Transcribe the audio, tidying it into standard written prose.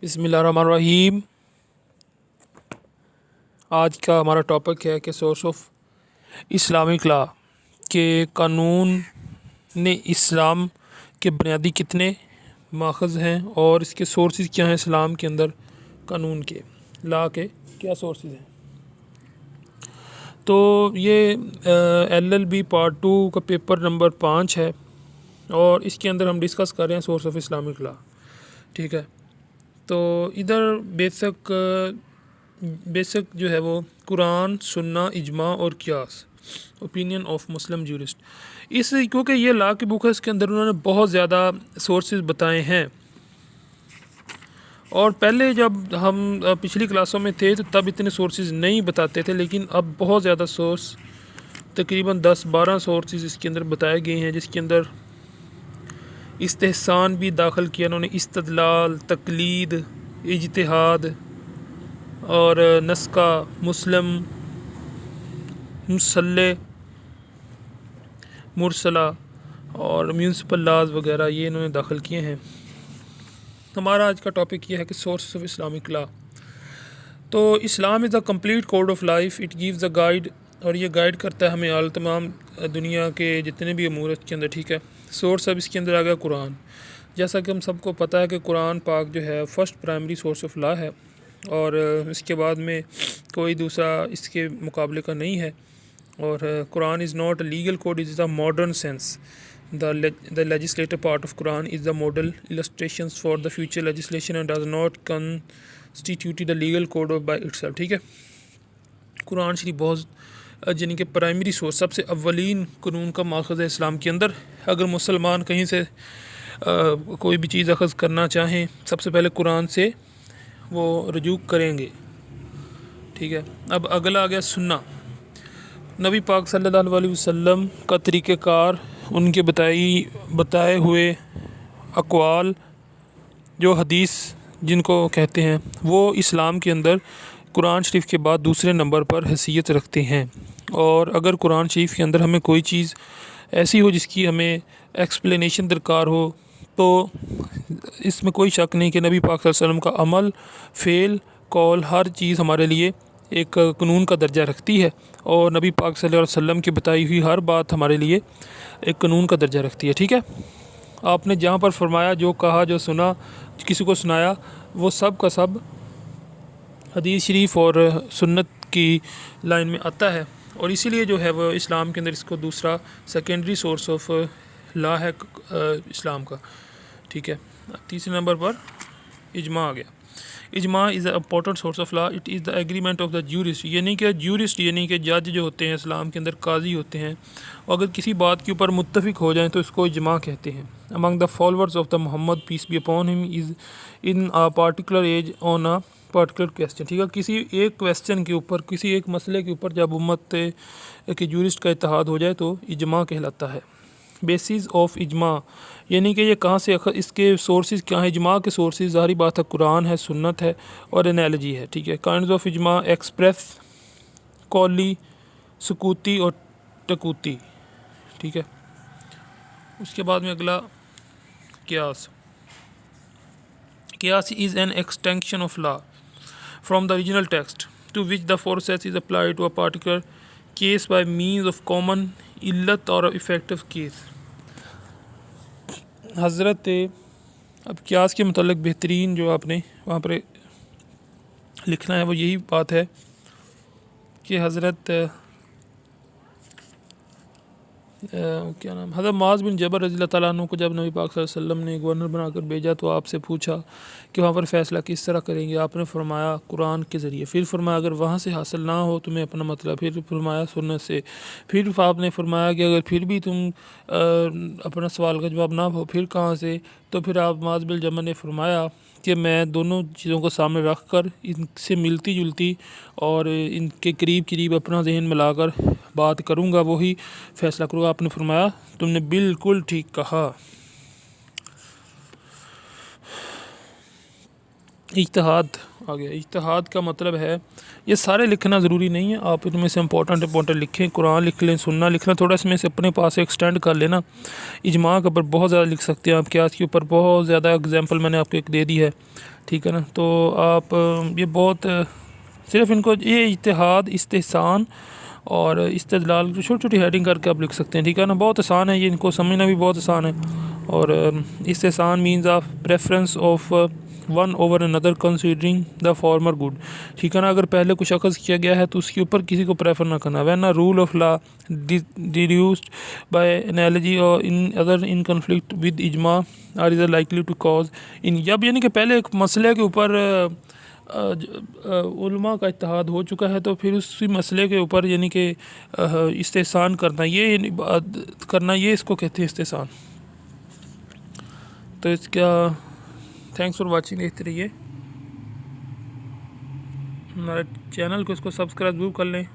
بسم اللہ الرحمن الرحیم۔ آج کا ہمارا ٹاپک ہے کہ سورس آف اسلامک لا، کہ قانون نے اسلام کے بنیادی کتنے ماخذ ہیں اور اس کے سورسز کیا ہیں۔ اسلام کے اندر قانون کے لا کے کیا سورسز ہیں۔ تو یہ LLB پارٹ 2 کا پیپر نمبر 5 ہے اور اس کے اندر ہم ڈسکس کر رہے ہیں سورس آف اسلامک لا، ٹھیک ہے۔ تو ادھر بیسک جو ہے وہ قرآن، سنہ، اجماع اور قیاس، اوپینین آف مسلم جورسٹ، کیونکہ یہ لا کی بک ہے، اس کے اندر انہوں نے بہت زیادہ سورسز بتائے ہیں۔ اور پہلے جب ہم پچھلی کلاسوں میں تھے تو تب اتنے سورسز نہیں بتاتے تھے، لیکن اب بہت زیادہ سورس، تقریباً 10-12 سورسز اس کے اندر بتائے گئے ہیں، جس کے اندر استحسان بھی داخل کیا انہوں نے، استدلال، تقلید، اجتہاد اور نسخہ، مسلم، مسلح، مرسلہ اور میونسپل لاز وغیرہ، یہ انہوں نے داخل کیے ہیں۔ ہمارا آج کا ٹاپک یہ ہے کہ سورسز آف اسلامک لا۔ تو Islam is a complete code of life, it gives a guide, اور یہ گائیڈ کرتا ہے ہمیں تمام دنیا کے جتنے بھی امور کے اندر، ٹھیک ہے۔ سورس اب اس کے اندر آ گیا قرآن، جیسا کہ ہم سب کو پتہ ہے کہ قرآن پاک جو ہے فرسٹ پرائمری سورس آف لا ہے، اور اس کے بعد میں کوئی دوسرا اس کے مقابلے کا نہیں ہے۔ اور Quran is not a legal code, is a modern sense, the legislative part of Quran is the model illustrations for the future legislation and does not constitute the legal code by itself، ٹھیک ہے۔ قرآن شریف بہت یعنی کہ primary source, سب سے اولین قانون کا ماخذ ہے اسلام کے اندر۔ اگر مسلمان کہیں سے کوئی بھی چیز اخذ کرنا چاہیں، سب سے پہلے قرآن سے وہ رجوع کریں گے، ٹھیک ہے۔ اب اگلا آ گیا سنہ، نبی پاک صلی اللہ علیہ وسلم کا طریقہ کار، ان کے بتائے ہوئے اقوال جو حدیث جن کو کہتے ہیں، وہ اسلام کے اندر قرآن شریف کے بعد دوسرے نمبر پر حیثیت رکھتے ہیں۔ اور اگر قرآن شریف کے اندر ہمیں کوئی چیز ایسی ہو جس کی ہمیں ایکسپلینیشن درکار ہو، تو اس میں کوئی شک نہیں کہ نبی پاک صلی اللہ علیہ وسلم کا عمل، فعل، قول، ہر چیز ہمارے لیے ایک قانون کا درجہ رکھتی ہے، اور نبی پاک صلی اللہ علیہ وسلم کی بتائی ہوئی ہر بات ہمارے لیے ایک قانون کا درجہ رکھتی ہے، ٹھیک ہے۔ آپ نے جہاں پر فرمایا، جو کہا، جو سنا، کسی کو سنایا، وہ سب کا سب حدیث شریف اور سنت کی لائن میں آتا ہے، اور اسی لیے جو ہے وہ اسلام کے اندر اس کو دوسرا سیکنڈری سورس آف لا ہے اسلام کا، ٹھیک ہے۔ تیسرے نمبر پر اجماع آ گیا۔ اجماع is a important source of law, it is the agreement of the jurist, یعنی کہ جورسٹ یعنی کہ جج جو ہوتے ہیں اسلام کے اندر، قاضی ہوتے ہیں، اگر کسی بات کے اوپر متفق ہو جائیں تو اس کو اجماع کہتے ہیں۔ among the followers of the Muhammad peace be upon him is in a particular age on a particular question، ٹھیک ہے۔ کسی ایک کویسچن کے اوپر، کسی ایک مسئلے کے اوپر جب امت کے جورسٹ کا اتحاد ہو جائے تو اجماع کہلاتا ہے۔ بیسز آف اجماع، یعنی کہ یہ کہاں سے، اس کے سورسز کیا ہیں۔ اجماع کے سورسز ظاہری بات ہے قرآن ہے، سنت ہے اور انالوجی ہے، ٹھیک ہے۔ کائنڈز آف اجماع، ایکسپریس، قولی، سکوتی اور ٹکوتی، ٹھیک ہے۔ اس کے بعد میں اگلا قیاس۔ قیاس is an extension of law from the original text to which the forces is applied to a particular case by means of common علت اور افیکٹو کیس۔ حضرت اب قیاس کے متعلق بہترین جو آپ نے وہاں پر لکھنا ہے وہ یہی بات ہے کہ حضرت کیا نام، حضرت معاذ بن جبل رضی اللہ تعالیٰ عنہ کو جب نبی پاک صلی اللہ علیہ وسلم نے گورنر بنا کر بھیجا تو آپ سے پوچھا کہ وہاں پر فیصلہ کس طرح کریں گے۔ آپ نے فرمایا قرآن کے ذریعے، پھر فرمایا اگر وہاں سے حاصل نہ ہو تمہیں اپنا مطلب، پھر فرمایا سنت سے، پھر آپ نے فرمایا کہ اگر پھر بھی تم اپنا سوال کا جواب نہ ہو، پھر کہاں سے، تو پھر آپ معاذ بن جبل نے فرمایا کہ میں دونوں چیزوں کو سامنے رکھ کر ان سے ملتی جلتی اور ان کے قریب قریب اپنا ذہن ملا کر بات کروں گا، وہی فیصلہ کروں گا۔ آپ نے فرمایا تم نے بالکل ٹھیک کہا۔ اجتہاد آ گیا. اجتہاد کا مطلب ہے یہ سارے لکھنا ضروری نہیں ہے, آپ ان میں سے امپورٹنٹ لکھیں. قرآن لکھ لیں, سننا لکھ لیں, تھوڑا اس میں سے اپنے پاس ایکسٹینڈ کر لینا. اجماع کے اوپر بہت زیادہ لکھ سکتے ہیں آپ, قیاس کے اوپر بہت زیادہ اگزامپل میں نے آپ کو ایک دے دی ہے, ٹھیک ہے نا. تو آپ یہ بہت صرف ان کو یہ اجتہاد, استحسان اور استدلال چھوٹی چھوٹی ہیڈنگ کر کے آپ لکھ سکتے ہیں, ٹھیک ہے نا. بہت آسان ہے یہ, ان کو سمجھنا بھی بہت آسان ہے. اور استحسان means of preference of one over another considering the former good, ٹھیک ہے نا. اگر پہلے کچھ اخذ کیا گیا ہے تو اس کے اوپر کسی کو پریفر نہ کرنا. When a rule of law deduced by analogy اور in other in conflict with اجماع are is likely to cause in, جب یعنی کہ پہلے ایک مسئلے کے اوپر علماء کا اتحاد ہو چکا ہے تو پھر اسی مسئلے کے اوپر یعنی کہ استحسان کرنا, یہ کرنا, یہ اس کو کہتے ہیں استحسان. تو اس کا تھینکس فار واچنگ. دیکھتے رہیے ہمارے چینل کو, اس کو سبسکرائب ضرور کر لیں.